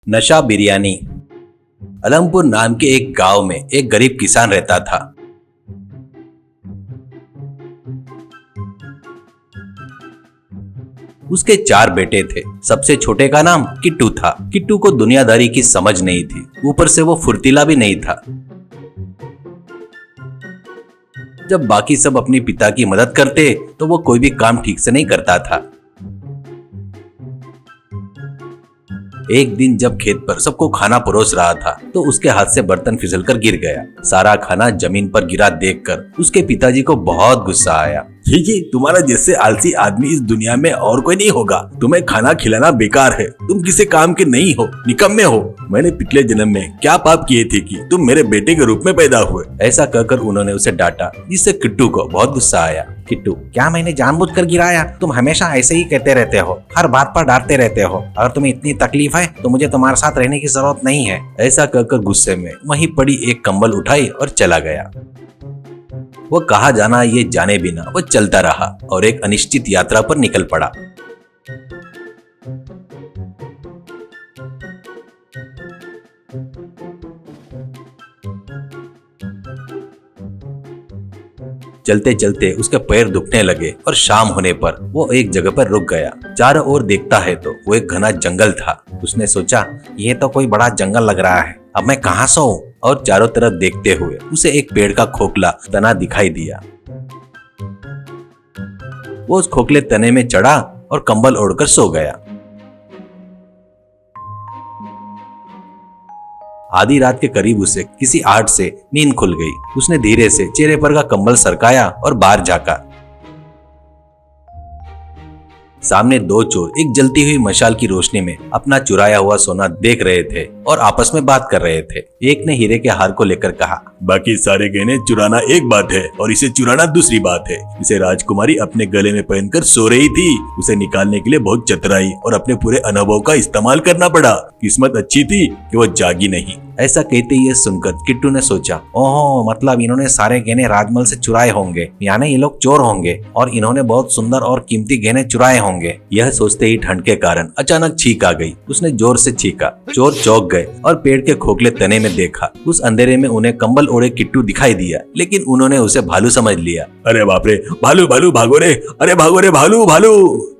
नशा बिरयानी। अलमपुर नाम के एक गांव में एक गरीब किसान रहता था। उसके 4 बेटे थे। सबसे छोटे का नाम किट्टू था। किट्टू को दुनियादारी की समझ नहीं थी, ऊपर से वो फुर्तीला भी नहीं था। जब बाकी सब अपने पिता की मदद करते तो वो कोई भी काम ठीक से नहीं करता था। एक दिन जब खेत पर सबको खाना परोस रहा था तो उसके हाथ से बर्तन फिसलकर गिर गया। सारा खाना जमीन पर गिरा देखकर उसके पिताजी को बहुत गुस्सा आया। ये तुम्हारा जैसे आलसी आदमी इस दुनिया में और कोई नहीं होगा। तुम्हें खाना खिलाना बेकार है। तुम किसी काम के नहीं हो, निकम्मे हो। मैंने पिछले जन्म में क्या पाप किए थे कि तुम मेरे बेटे के रूप में पैदा हुए। ऐसा कहकर उन्होंने उसे डांटा, जिससे किट्टू को बहुत गुस्सा आया। किट्टू, क्या मैंने जानबूझकर गिराया? तुम हमेशा ऐसे ही कहते रहते हो, हर बात पर डांटते रहते हो। अगर तुम्हें इतनी तकलीफ है तो मुझे तुम्हारे साथ रहने की जरूरत नहीं है। ऐसा कहकर गुस्से में वहीं पड़ी एक कंबल उठाई और चला गया। वो कहाँ जाना ये जाने बिना वो चलता रहा और एक अनिश्चित यात्रा पर निकल पड़ा। चलते चलते उसके पैर दुखने लगे और शाम होने पर वो एक जगह पर रुक गया। चारों ओर देखता है तो वो एक घना जंगल था। उसने सोचा, ये तो कोई बड़ा जंगल लग रहा है, अब मैं कहाँ सोऊं? और चारों तरफ देखते हुए उसे एक पेड़ का खोखला तना दिखाई दिया। वो उस खोखले तने में चढ़ा और कंबल ओढ़कर सो गया। आधी रात के करीब उसे किसी आहट से नींद खुल गई। उसने धीरे से चेहरे पर का कंबल सरकाया और बाहर झांका। सामने 2 चोर एक जलती हुई मशाल की रोशनी में अपना चुराया हुआ सोना देख रहे थे और आपस में बात कर रहे थे। एक ने हीरे के हार को लेकर कहा, बाकी सारे गहने चुराना एक बात है और इसे चुराना दूसरी बात है। इसे राजकुमारी अपने गले में पहनकर सो रही थी। उसे निकालने के लिए बहुत चतुराई और अपने पूरे अनुभव का इस्तेमाल करना पड़ा। किस्मत अच्छी थी कि वो जागी नहीं। ऐसा कहते ही सुनकर किट्टू ने सोचा, ओहो, मतलब इन्होंने सारे गहने राजमहल से चुराए होंगे, यानी ये लोग चोर होंगे और इन्होंने बहुत सुंदर और कीमती गहने चुराए होंगे। यह सोचते ही ठंड के कारण अचानक छींक आ गई। उसने जोर से छींका। चोर चौंक गए और पेड़ के खोखले तने में देखा। उस अंधेरे में उन्हें कंबल ओढ़े किट्टू दिखाई दिया, लेकिन उन्होंने उसे भालू समझ लिया। अरे बाप रे, भालू भालू भागो रे, अरे भागो रे भालू भालू।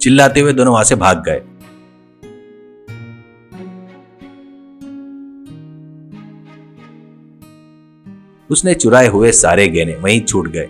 चिल्लाते हुए दोनों वहां से भाग गए। उसने चुराए हुए सारे गहने वहीं छूट गए।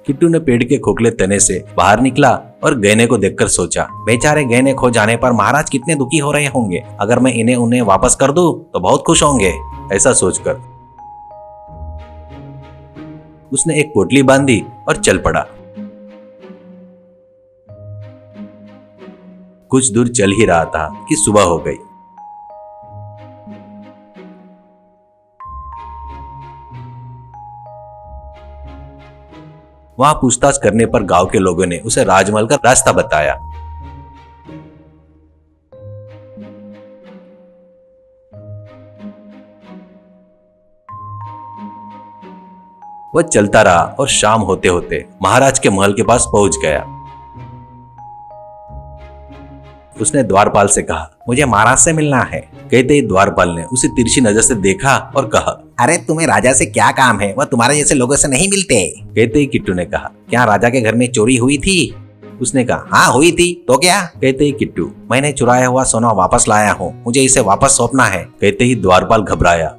किट्टू ने पेड़ के खोखले तने से बाहर निकला और गहने को देखकर सोचा, बेचारे गहने खो जाने पर महाराज कितने दुखी हो रहे होंगे। अगर मैं इन्हें उन्हें वापस कर दूं तो बहुत खुश होंगे। ऐसा सोचकर उसने एक पोटली बांधी और चल पड़ा। कुछ दूर चल ही रहा था कि सुबह हो गई। वहां पूछताछ करने पर गांव के लोगों ने उसे राजमहल का रास्ता बताया। वह चलता रहा और शाम होते होते महाराज के महल के पास पहुंच गया। उसने द्वारपाल से कहा, मुझे महाराज से मिलना है। कहते ही द्वारपाल ने उसे तिरछी नजर से देखा और कहा, अरे तुम्हें राजा से क्या काम है? वह तुम्हारे जैसे लोगों से नहीं मिलते। कहते ही किट्टू ने कहा, क्या राजा के घर में चोरी हुई थी? उसने कहा, हाँ हुई थी, तो क्या? कहते ही किट्टू, मैंने चुराया हुआ सोना वापस लाया हूँ, मुझे इसे वापस सौंपना है। कहते ही द्वारपाल घबराया,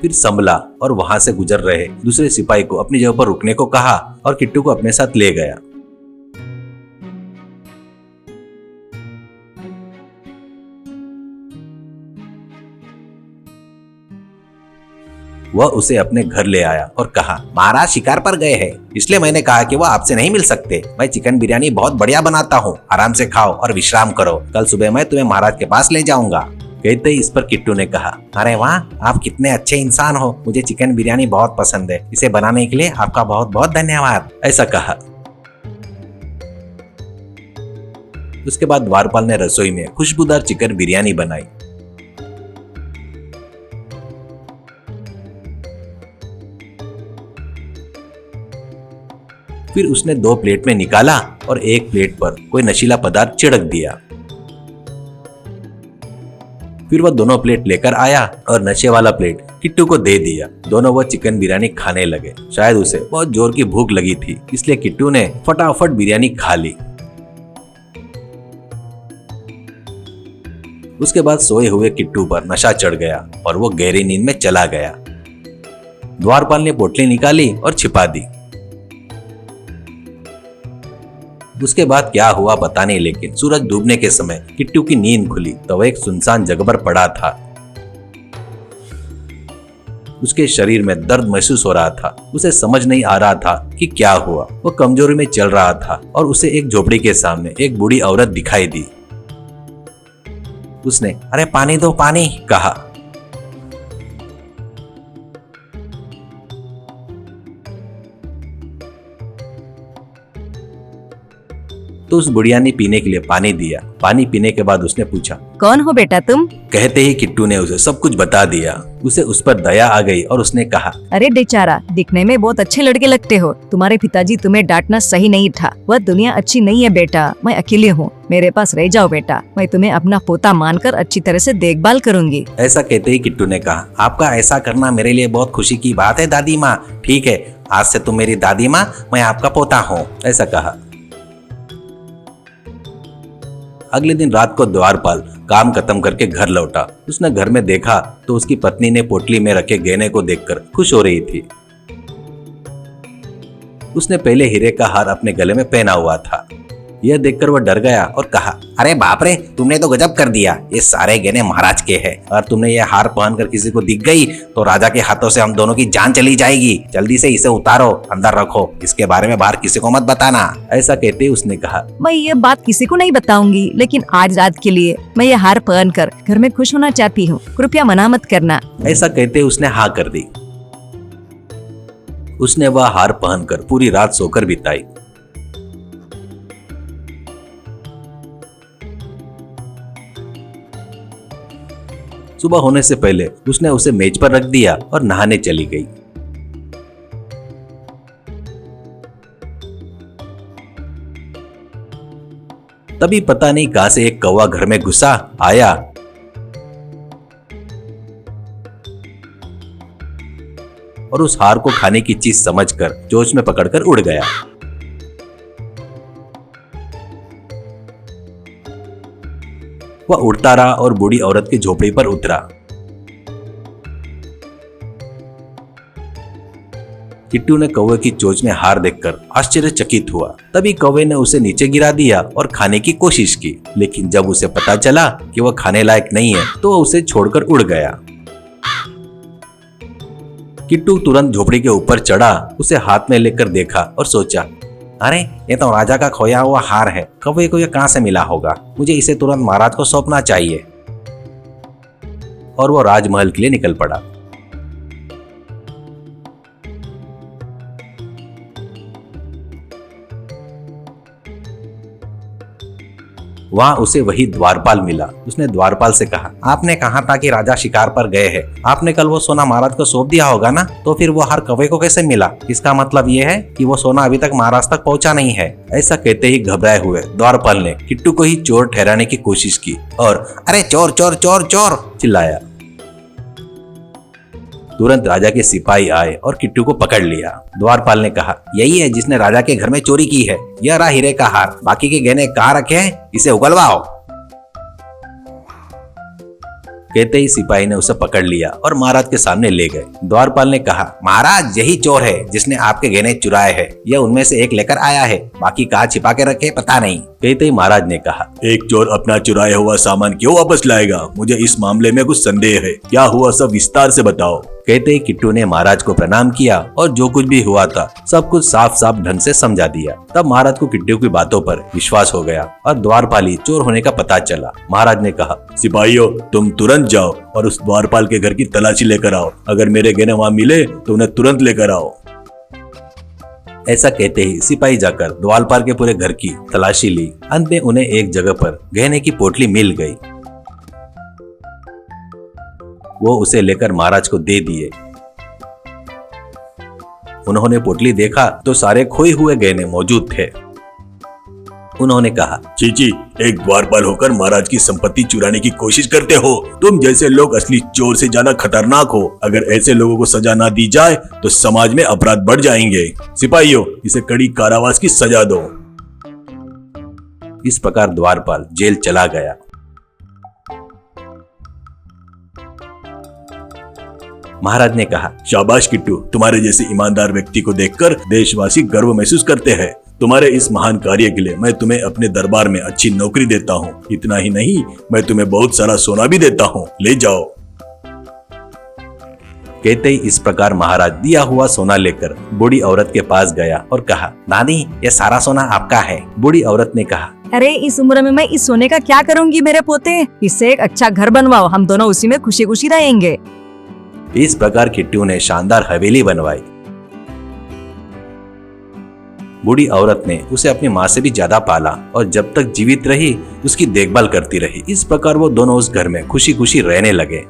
फिर संभला और वहां से गुजर रहे दूसरे सिपाही को अपनी जगह पर रुकने को कहा और किट्टू को अपने साथ ले गया। वह उसे अपने घर ले आया और कहा, महाराज शिकार पर गए हैं, इसलिए मैंने कहा कि वह आपसे नहीं मिल सकते। मैं चिकन बिरयानी बहुत बढ़िया बनाता हूँ, आराम से खाओ और विश्राम करो। कल सुबह मैं तुम्हें महाराज के पास ले जाऊंगा। कहते ही इस पर किट्टू ने कहा, अरे वाह, आप कितने अच्छे इंसान हो। मुझे चिकन बिरयानी बहुत पसंद है। इसे बनाने के लिए आपका बहुत बहुत धन्यवाद। ऐसा कहा। उसके बाद द्वारपाल ने रसोई में खुशबूदार चिकन बिरयानी बनाई। फिर उसने 2 प्लेट में निकाला और एक प्लेट पर कोई नशीला पदार्थ छिड़क दिया। फिर वो दोनों प्लेट लेकर आया और नशे वाला प्लेट किट्टू को दे दिया। दोनों वो चिकन बिरयानी खाने लगे। शायद उसे बहुत जोर की भूख लगी थी, इसलिए किट्टू ने फटाफट बिरयानी खा ली। उसके बाद सोए हुए किट्टू पर नशा चढ़ गया और वो गहरी नींद में चला गया। द्वारपाल ने पोटली निकाली और छिपा दी। उसके बाद क्या हुआ पता नहीं, लेकिन सूरज डूबने के समय किट्टू की नींद खुली तो वह एक सुनसान जगह पर पड़ा था। उसके शरीर में दर्द महसूस हो रहा था। उसे समझ नहीं आ रहा था कि क्या हुआ। वो कमजोरी में चल रहा था और उसे एक झोपड़ी के सामने एक बूढ़ी औरत दिखाई दी। उसने अरे पानी दो पानी कहा। तो उस बुढ़िया ने पीने के लिए पानी दिया। पानी पीने के बाद उसने पूछा, कौन हो बेटा तुम? कहते ही किट्टू ने उसे सब कुछ बता दिया। उसे उस पर दया आ गई और उसने कहा, अरे बेचारा, दिखने में बहुत अच्छे लड़के लगते हो। तुम्हारे पिताजी तुम्हें डांटना सही नहीं था। वह दुनिया अच्छी नहीं है बेटा। मैं अकेली हूँ, मेरे पास रह जाओ बेटा। मैं तुम्हें अपना पोता मानकर अच्छी तरह से देखभाल करूंगी। ऐसा कहते ही किट्टू ने कहा, आपका ऐसा करना मेरे लिए बहुत खुशी की बात है दादी माँ। ठीक है, आज से तुम मेरी दादी माँ, मैं आपका पोता हूँ, ऐसा कहा। अगले दिन रात को द्वारपाल काम खत्म करके घर लौटा। उसने घर में देखा तो उसकी पत्नी ने पोटली में रखे गहने को देखकर खुश हो रही थी। उसने पहले हीरे का हार अपने गले में पहना हुआ था। यह देखकर वह डर गया और कहा, अरे बाप रे, तुमने तो गजब कर दिया। ये सारे गहने महाराज के हैं और तुमने ये हार पहनकर किसी को दिख गई तो राजा के हाथों से हम दोनों की जान चली जाएगी। जल्दी से इसे उतारो, अंदर रखो, इसके बारे में बाहर किसी को मत बताना। ऐसा कहते ही उसने कहा, मैं ये बात किसी को नहीं बताऊंगी, लेकिन आज रात के लिए मैं ये हार पहन कर घर में खुश होना चाहती हूँ। कृपया मना मत करना। ऐसा कहते उसने हाँ कर दी। उसने वह हार पहनकर पूरी रात सोकर बिताई। सुबह होने से पहले उसने उसे मेज पर रख दिया और नहाने चली गई। तभी पता नहीं कहां से एक कौवा घर में घुसा आया और उस हार को खाने की चीज समझकर चोंच में पकड़कर उड़ गया। वह उड़ता रहा और बूढ़ी औरत की झोपड़ी पर उतरा। किट्टू ने कौवे की चोंच में हार देखकर आश्चर्यचकित हुआ। तभी कौवे ने उसे नीचे गिरा दिया और खाने की कोशिश की, लेकिन जब उसे पता चला कि वह खाने लायक नहीं है तो वह उसे छोड़कर उड़ गया। किट्टू तुरंत झोपड़ी के ऊपर चढ़ा, उसे हाथ में लेकर देखा और सोचा, अरे ये तो राजा का खोया हुआ हार है। कौवे को ये कहां से मिला होगा? मुझे इसे तुरंत महाराज को सौंपना चाहिए। और वो राजमहल के लिए निकल पड़ा। वहां उसे वही द्वारपाल मिला। उसने द्वारपाल से कहा, आपने कहा था कि राजा शिकार पर गए हैं। आपने कल वो सोना महाराज को सौंप दिया होगा ना? तो फिर वो हार कौवे को कैसे मिला? इसका मतलब ये है कि वो सोना अभी तक महाराज तक पहुंचा नहीं है। ऐसा कहते ही घबराए हुए द्वारपाल ने किट्टू को ही चोर ठहराने की कोशिश की और अरे चोर चोर चोर चोर चिल्लाया। तुरंत राजा के सिपाही आए और किट्टू को पकड़ लिया। द्वारपाल ने कहा, यही है जिसने राजा के घर में चोरी की है। यह रहा हीरे का हार, बाकी के गहने कहाँ रखे हैं? इसे उगलवाओ। कहते ही सिपाही ने उसे पकड़ लिया और महाराज के सामने ले गए। द्वारपाल ने कहा, महाराज यही चोर है जिसने आपके गहने चुराए हैं। यह उनमें से एक लेकर आया है, बाकी कहाँ छिपा के रखे पता नहीं। कहते ही महाराज ने कहा, एक चोर अपना चुराया हुआ सामान क्यों वापस लाएगा? मुझे इस मामले में कुछ संदेह है। क्या हुआ सब विस्तार से बताओ। कहते ही किट्टू ने महाराज को प्रणाम किया और जो कुछ भी हुआ था सब कुछ साफ साफ ढंग से समझा दिया। तब महाराज को किट्टू की बातों पर विश्वास हो गया और द्वारपाल ही चोर होने का पता चला। महाराज ने कहा, सिपाहियों, तुम तुरंत जाओ और उस द्वारपाल के घर की तलाशी लेकर आओ। अगर मेरे गहने वहां मिले तो उन्हें तुरंत लेकर आओ। ऐसा कहते ही सिपाही जाकर द्वारपाल के पूरे घर की तलाशी ली। अंत में उन्हें एक जगह पर गहने की पोटली मिल गई। वो उसे लेकर महाराज को दे दिए। उन्होंने पोटली देखा तो सारे खोए हुए गहने मौजूद थे। उन्होंने कहा, चीची, एक द्वारपाल होकर महाराज की संपत्ति चुराने की कोशिश करते हो। तुम जैसे लोग असली चोर से ज्यादा खतरनाक हो। अगर ऐसे लोगों को सजा ना दी जाए तो समाज में अपराध बढ़ जाएंगे। सिपाहियों, इसे कड़ी कारावास की सजा दो। इस प्रकार द्वारपाल जेल चला गया। महाराज ने कहा, शाबाश किट्टू, तुम्हारे जैसे ईमानदार व्यक्ति को देखकर देशवासी गर्व महसूस करते हैं। तुम्हारे इस महान कार्य के लिए मैं तुम्हें अपने दरबार में अच्छी नौकरी देता हूँ। इतना ही नहीं, मैं तुम्हें बहुत सारा सोना भी देता हूँ। ले जाओ। कहते ही इस प्रकार महाराज दिया हुआ सोना लेकर बूढ़ी औरत के पास गया और कहा, दादी, ये सारा सोना आपका है। बूढ़ी औरत ने कहा, अरे इस उम्र में मैं इस सोने का क्या करूंगी मेरे पोते, इससे एक अच्छा घर बनवाओ, हम दोनों उसी में खुशी खुशी रहेंगे। इस प्रकार किट्टू ने शानदार हवेली बनवाई। बूढ़ी औरत ने उसे अपनी माँ से भी ज्यादा पाला और जब तक जीवित रही उसकी देखभाल करती रही। इस प्रकार वो दोनों उस घर में खुशी खुशी रहने लगे।